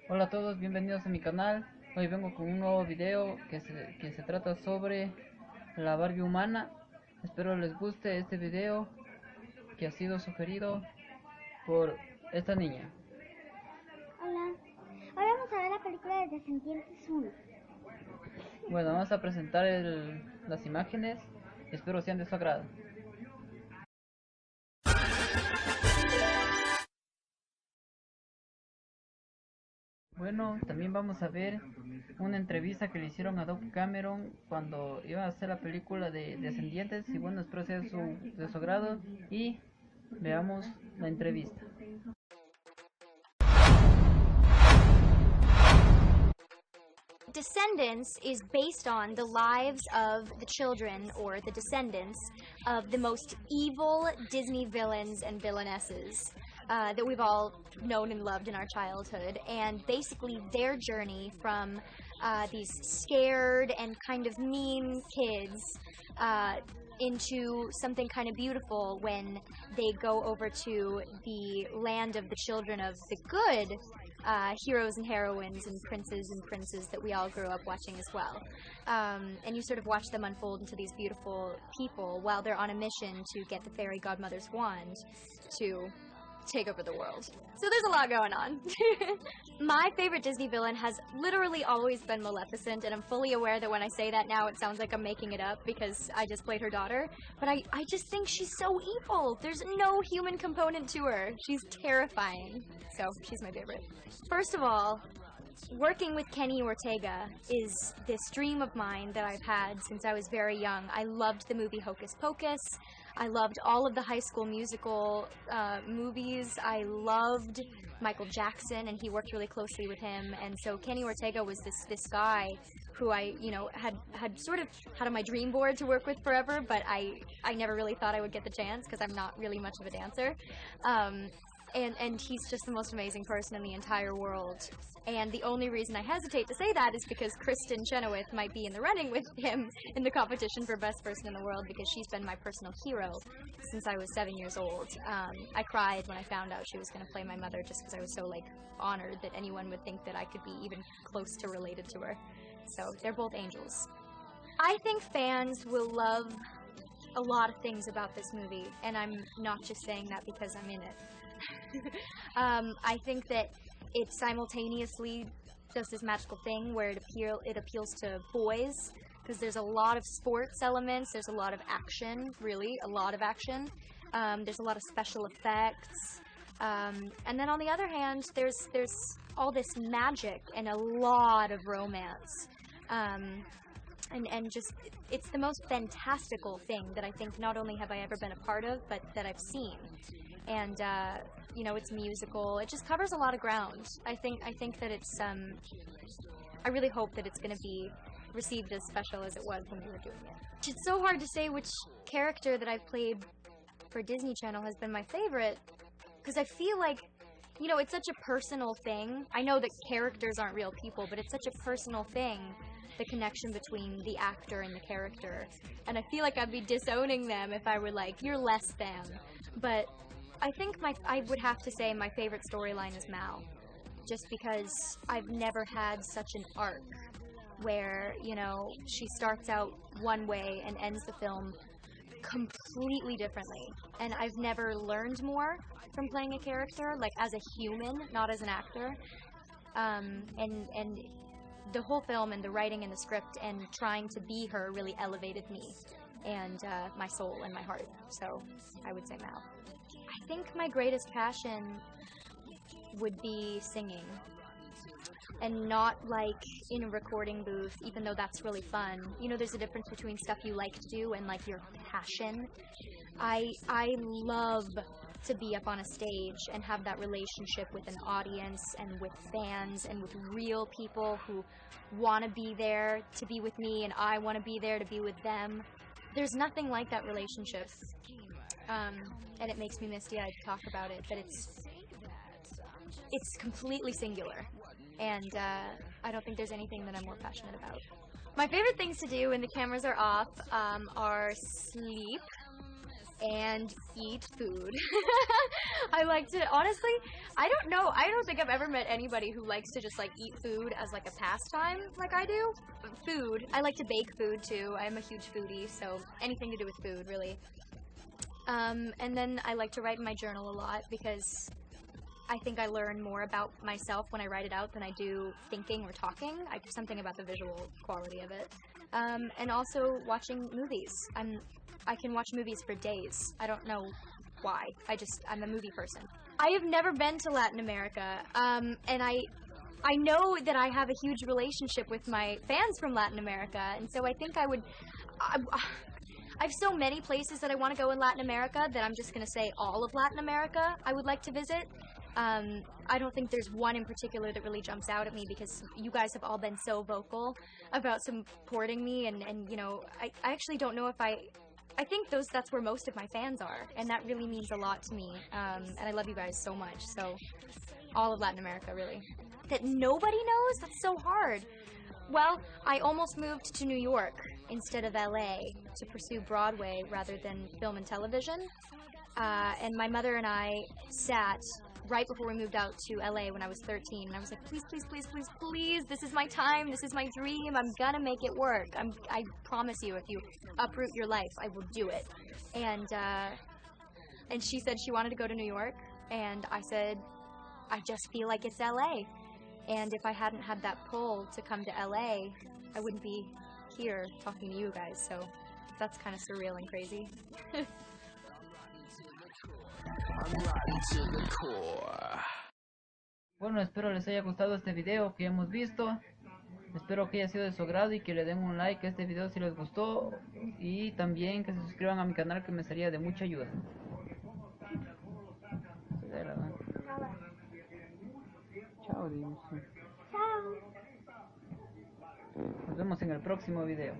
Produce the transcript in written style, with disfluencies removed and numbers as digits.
Hola a todos, bienvenidos a mi canal. Hoy vengo con un nuevo video que se trata sobre la Barbie humana. Espero les guste este video que ha sido sugerido por esta niña. Hola, hoy vamos a ver la película de Descendientes 1. Bueno, vamos a presentar las imágenes. Espero sean de su agrado. Bueno, también vamos a ver una entrevista que le hicieron a Doc Cameron cuando iba a hacer la película de Descendientes. Y bueno, espero sea de su agrado y veamos la entrevista. Descendants is based on the lives of the children, or the descendants, of the most evil Disney villains and villainesses that we've all known and loved in our childhood, and basically their journey from these scared and kind of mean kids into something kind of beautiful when they go over to the land of the children of the good heroes and heroines and princes that we all grew up watching as well. And you sort of watch them unfold into these beautiful people while they're on a mission to get the fairy godmother's wand to take over the world. So there's a lot going on. My favorite Disney villain has literally always been Maleficent, and I'm fully aware that when I say that now it sounds like I'm making it up because I just played her daughter, but I just think she's so evil. There's no human component to her. She's terrifying. So she's my favorite. First of all, working with Kenny Ortega is this dream of mine that I've had since I was very young. I loved the movie Hocus Pocus. I loved all of the High School Musical movies. I loved Michael Jackson, and he worked really closely with him. And so Kenny Ortega was this guy who I, had sort of had on my dream board to work with forever, but I never really thought I would get the chance because I'm not really much of a dancer. And he's just the most amazing person in the entire world. And the only reason I hesitate to say that is because Kristen Chenoweth might be in the running with him in the competition for best person in the world, because she's been my personal hero since I was 7 years old. I cried when I found out she was going to play my mother, just because I was so honored that anyone would think that I could be even close to related to her. So they're both angels. I think fans will love a lot of things about this movie, and I'm not just saying that because I'm in it. I think that it simultaneously does this magical thing where it appeals to boys, because there's a lot of sports elements, there's a lot of action, really, a lot of action. There's a lot of special effects. And then on the other hand, there's all this magic and a lot of romance. And just, it's the most fantastical thing that I think not only have I ever been a part of, but that I've seen. And, it's musical. It just covers a lot of ground. I think that it's, I really hope that it's going to be received as special as it was when we were doing it. It's so hard to say which character that I've played for Disney Channel has been my favorite, because I feel like, it's such a personal thing. I know that characters aren't real people, but it's such a personal thing, the connection between the actor and the character. And I feel like I'd be disowning them if I were like, you're less than. But I think I would have to say my favorite storyline is Mal. Just because I've never had such an arc where, she starts out one way and ends the film completely differently. And I've never learned more from playing a character, as a human, not as an actor. And the whole film and the writing and the script and trying to be her really elevated me and my soul and my heart. So I would say Mal. I think my greatest passion would be singing. And not in a recording booth, even though that's really fun. There's a difference between stuff you like to do and your passion. I love to be up on a stage and have that relationship with an audience and with fans and with real people who want to be there to be with me, and I want to be there to be with them. There's nothing like that relationship. And it makes me misty-eyed to talk about it, but it's completely singular. And I don't think there's anything that I'm more passionate about. My favorite things to do when the cameras are off are sleep and eat food. I like to, honestly, I don't know, I don't think I've ever met anybody who likes to just like eat food as like a pastime like I do. Food, I like to bake food too. I'm a huge foodie, so anything to do with food, really. And then I like to write in my journal a lot because I think I learn more about myself when I write it out than I do thinking or talking. Something about the visual quality of it. And also watching movies. I can watch movies for days. I don't know why. I'm a movie person. I have never been to Latin America, and I know that I have a huge relationship with my fans from Latin America, and so I think I have so many places that I want to go in Latin America that I'm just going to say all of Latin America I would like to visit. I don't think there's one in particular that really jumps out at me because you guys have all been so vocal about supporting me, and you know, I actually don't know if I think that's where most of my fans are, and that really means a lot to me, and I love you guys so much, so all of Latin America, really. That nobody knows? That's so hard. Well, I almost moved to New York instead of LA to pursue Broadway rather than film and television. And my mother and I sat right before we moved out to LA when I was 13, and I was like, please, please, please, please, please, this is my time, this is my dream, I'm gonna make it work. I promise you, if you uproot your life, I will do it. And she said she wanted to go to New York, and I said, I just feel like it's LA. And if I hadn't had that pull to come to LA, I wouldn't be here talking to you guys, so that's kind of surreal and crazy. Bueno, espero les haya gustado este video que hemos visto. Espero que haya sido de su agrado y que le den un like a este video si les gustó. Y también que se suscriban a mi canal, que me sería de mucha ayuda. Chao, Dios. Chao. Nos vemos en el próximo video.